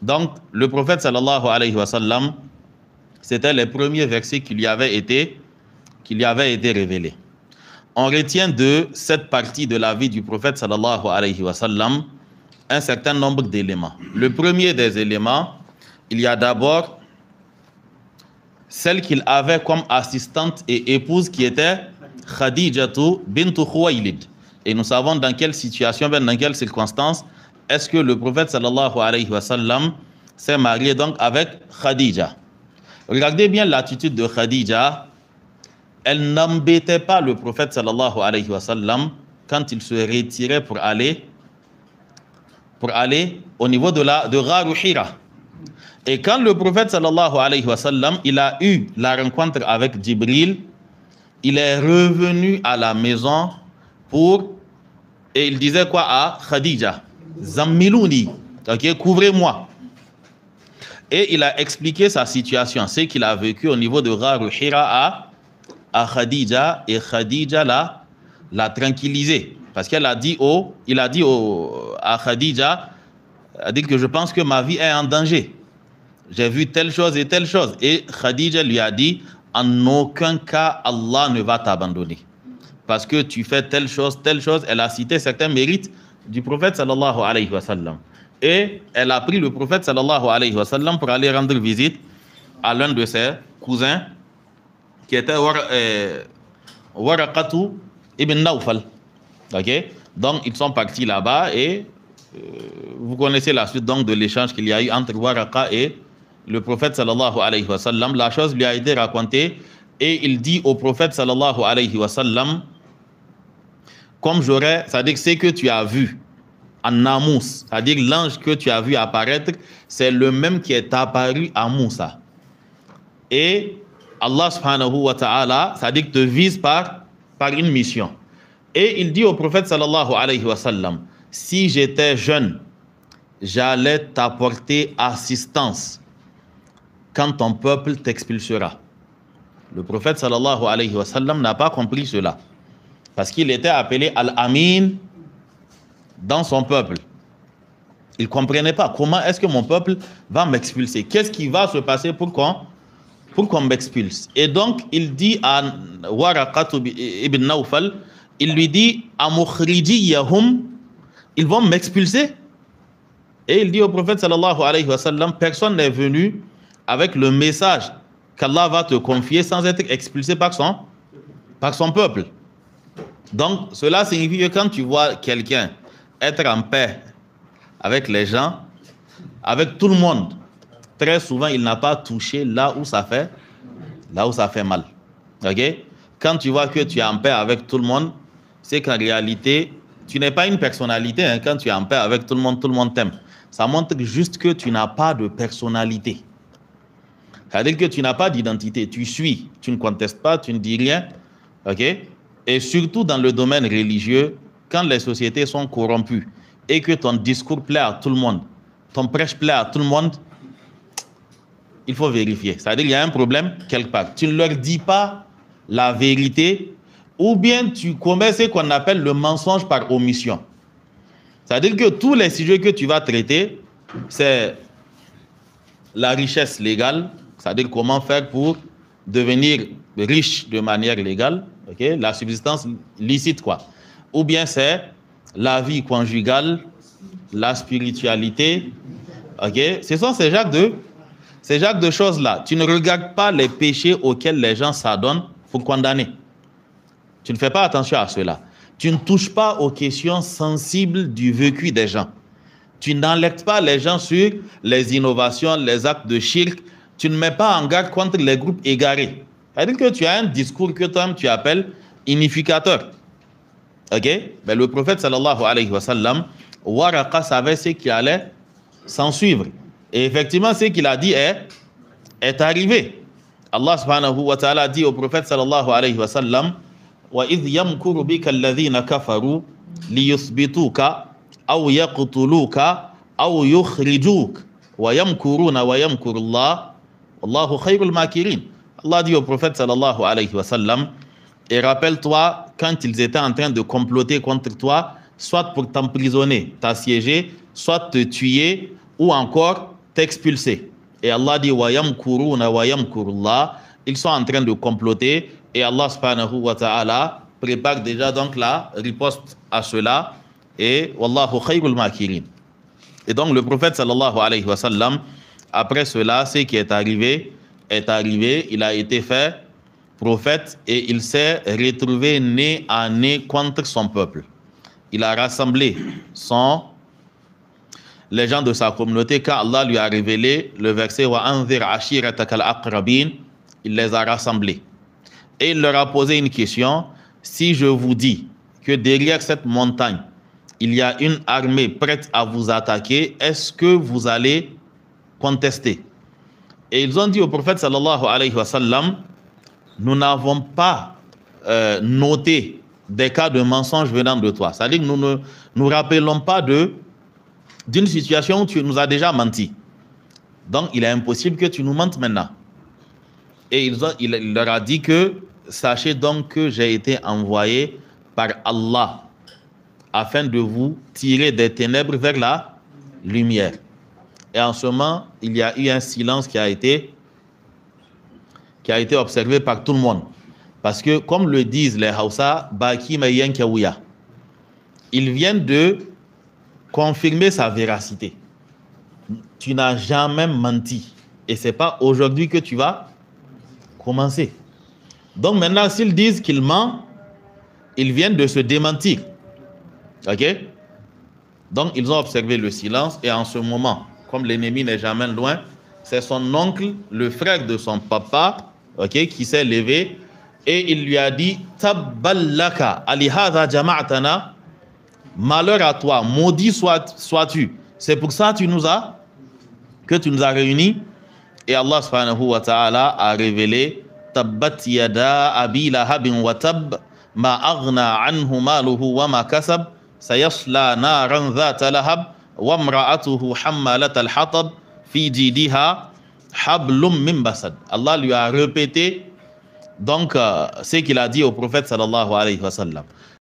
Donc, le prophète sallallahu alayhi wa sallam, c'était les premiers versets qui lui avaient été révélés. On retient de cette partie de la vie du prophète sallallahu alayhi wa sallam un certain nombre d'éléments. Le premier des éléments, il y a d'abord celle qu'il avait comme assistante et épouse qui était Khadijatu bint Khuwaylid. Et nous savons dans quelle situation, dans quelles circonstances est-ce que le prophète sallallahu alayhi wa sallam s'est marié donc avec Khadija. Regardez bien l'attitude de Khadija. Elle n'embêtait pas le prophète sallallahu alayhi wa sallam quand il se retirait pour aller au niveau de Gharu Hira. Et quand le prophète sallallahu alayhi wa sallam, il a eu la rencontre avec Jibril, il est revenu à la maison et il disait quoi à Khadija? Zammilouni, ok, couvrez-moi. Et il a expliqué sa situation, ce qu'il a vécu au niveau de Gharu Hira à Khadija, et Khadija l'a tranquillisé. Parce qu'il a dit à Khadija, a dit que je pense que ma vie est en danger. J'ai vu telle chose et telle chose. Et Khadija lui a dit, en aucun cas Allah ne va t'abandonner. Parce que tu fais telle chose. Elle a cité certains mérites du prophète sallallahu alayhi wa sallam. Et elle a pris le prophète sallallahu alayhi wa sallam pour aller rendre visite à l'un de ses cousins qui était Waraqatu ibn Nawfal. Ok? Donc ils sont partis là-bas et vous connaissez la suite donc de l'échange qu'il y a eu entre Waraqa et le prophète sallallahu alayhi wa sallam. La chose lui a été racontée et il dit au prophète sallallahu alayhi wa sallam, comme c'est-à-dire ce que tu as vu en Namous, c'est-à-dire l'ange que tu as vu apparaître, c'est le même qui est apparu à Moussa. Et Allah subhanahu wa ta'ala, c'est-à-dire te vise par une mission. Et il dit au prophète sallallahu alayhi wa sallam, si j'étais jeune, j'allais t'apporter assistance quand ton peuple t'expulsera. Le prophète sallallahu alayhi wa sallam n'a pas compris cela. Parce qu'il était appelé Al-Amin dans son peuple. Il ne comprenait pas comment est-ce que mon peuple va m'expulser. Qu'est-ce qui va se passer pour qu'on m'expulse. Et donc, il dit à Waraqat ibn Nawfal, il lui dit, Amukhrijiyahum, ils vont m'expulser. Et il dit au prophète sallallahu alayhi wa sallam, personne n'est venu avec le message qu'Allah va te confier sans être expulsé par son peuple. Donc, cela signifie que quand tu vois quelqu'un être en paix avec les gens, avec tout le monde, très souvent, il n'a pas touché là où ça fait mal. Ok? Quand tu vois que tu es en paix avec tout le monde, c'est qu'en réalité, tu n'es pas une personnalité. Hein. Quand tu es en paix avec tout le monde t'aime. Ça montre juste que tu n'as pas de personnalité. C'est-à-dire que tu n'as pas d'identité. Tu suis, tu ne contestes pas, tu ne dis rien. Ok? Et surtout dans le domaine religieux, quand les sociétés sont corrompues et que ton discours plaît à tout le monde, ton prêche plaît à tout le monde, il faut vérifier. C'est-à-dire qu'il y a un problème quelque part. Tu ne leur dis pas la vérité ou bien tu commets ce qu'on appelle le mensonge par omission. C'est-à-dire que tous les sujets que tu vas traiter, c'est la richesse légale, c'est-à-dire comment faire pour devenir riche de manière légale, okay? La subsistance licite, quoi. Ou bien c'est la vie conjugale, la spiritualité, okay? Ce sont ces genres de choses-là. Tu ne regardes pas les péchés auxquels les gens s'adonnent pour condamner. Tu ne fais pas attention à cela. Tu ne touches pas aux questions sensibles du vécu des gens. Tu n'alertes pas les gens sur les innovations, les actes de shirk. Tu ne mets pas en garde contre les groupes égarés. C'est-à-dire que tu as un discours que toi tu appelles unificateur. Ok? Mais le prophète sallallahu alayhi wa sallam, Waraqa savait ce qui allait s'en suivre. Et effectivement, ce qu'il a dit est arrivé. Allah subhanahu wa ta'ala dit au prophète sallallahu alayhi wa sallam, وَإِذْ يَمْكُرُ بِكَ الَّذِينَ كَفَرُوا لِيُثْبِتُوكَ أَوْ يَقْتُلُوكَ أَوْ يُخْرِجُوكَ وَيَمْكُرُونَ وَيَمْكُرُ اللَّهُ وَاللَّهُ خَيْرُ الْمَاكِرِينَ. Allah dit au prophète sallallahu alayhi wa sallam, et rappelle-toi quand ils étaient en train de comploter contre toi, soit pour t'emprisonner, t'assiéger, soit te tuer, ou encore t'expulser. Et Allah dit wa yamkuruna wa yamkurullah, ils sont en train de comploter et Allah subhanahu wa ta'ala prépare déjà donc la riposte à cela et wallahu khayrul makirin. Et donc le prophète sallallahu alayhi wa sallam, après cela, ce qui est arrivé, il a été fait prophète et il s'est retrouvé nez à nez contre son peuple. Il a rassemblé les gens de sa communauté quand Allah lui a révélé le verset wa anzir ashiratakal aqrabin, il les a rassemblés. Et il leur a posé une question: si je vous dis que derrière cette montagne, il y a une armée prête à vous attaquer, est-ce que vous allez contester? Et ils ont dit au prophète sallallahu alayhi wa sallam: nous n'avons pas noté des cas de mensonge venant de toi. C'est-à-dire que nous ne nous rappelons pas d'une situation où tu nous as déjà menti. Donc, il est impossible que tu nous mentes maintenant. Et il leur a dit que sachez donc que j'ai été envoyé par Allah afin de vous tirer des ténèbres vers la lumière. Et en ce moment, il y a eu un silence qui a été observé par tout le monde. Parce que, comme le disent les Hausa, Baki Mayen Kiawuya, ils viennent de confirmer sa véracité. Tu n'as jamais menti. Et ce n'est pas aujourd'hui que tu vas commencer. Donc maintenant, s'ils disent qu'il ment, ils viennent de se démentir. Ok? Donc ils ont observé le silence et en ce moment, comme l'ennemi n'est jamais loin, c'est son oncle, le frère de son papa, ok, qui s'est levé et il lui a dit: Tabballaka alihadha jama'atana, malheur à toi, maudit sois-tu. C'est pour ça que tu nous as réunis. Et Allah subhanahu wa ta'ala a révélé: Tabbat yada abi lahabin wa tab, ma aghna anhu maluhu wa ma kasab, sayasla naran dhata lahab, wa mra'atuhu hammalat al-hatab, fi jidiha hablum min basad. Allah lui a répété donc ce qu'il a dit au prophète sallallahu alayhi wa sallam.